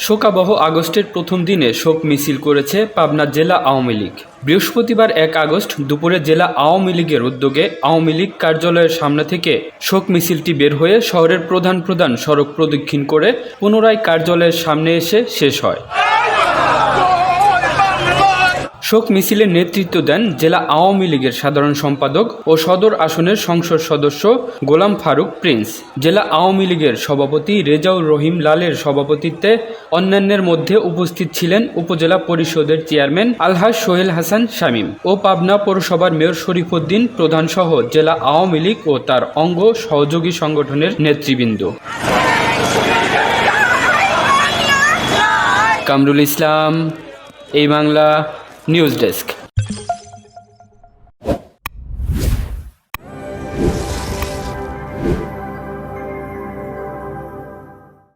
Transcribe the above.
শোকাবহ আগস্টের প্রথম দিনে শোক মিছিল করেছে পাবনা জেলা আওয়ামী লীগ। বৃহস্পতিবার ১ আগস্ট দুপুরে জেলা আওয়ামী লীগের উদ্যোগে আওয়ামী লীগ কার্যালয়ের সামনে থেকে শোক মিছিলটি বের হয়ে শহরের প্রধান প্রধান সড়ক প্রদক্ষিণ করে পুনরায় কার্যালয়ের সামনে এসে শেষ হয়। শোক মিছিলের নেতৃত্ব দেন জেলা আওয়ামী লীগের সাধারণ সম্পাদক ও সদর আসনের সংসদ সদস্য গোলাম ফারুক প্রিন্স। জেলা আওয়ামী লীগের সভাপতি রেজাউল রহিম লালের সভাপতিত্বে অন্যান্যের মধ্যে উপস্থিত ছিলেন উপজেলা পরিষদের চেয়ারম্যান আলহাজ সোহেল হাসান শামীম ও পাবনা পৌরসভার মেয়র শরীফউদ্দীন প্রধানসহ জেলা আওয়ামী লীগ ও তার অঙ্গ সহযোগী সংগঠনের নেতৃবৃন্দ। কামরুল ইসলাম, এই বাংলা নিউজ ডেস্ক।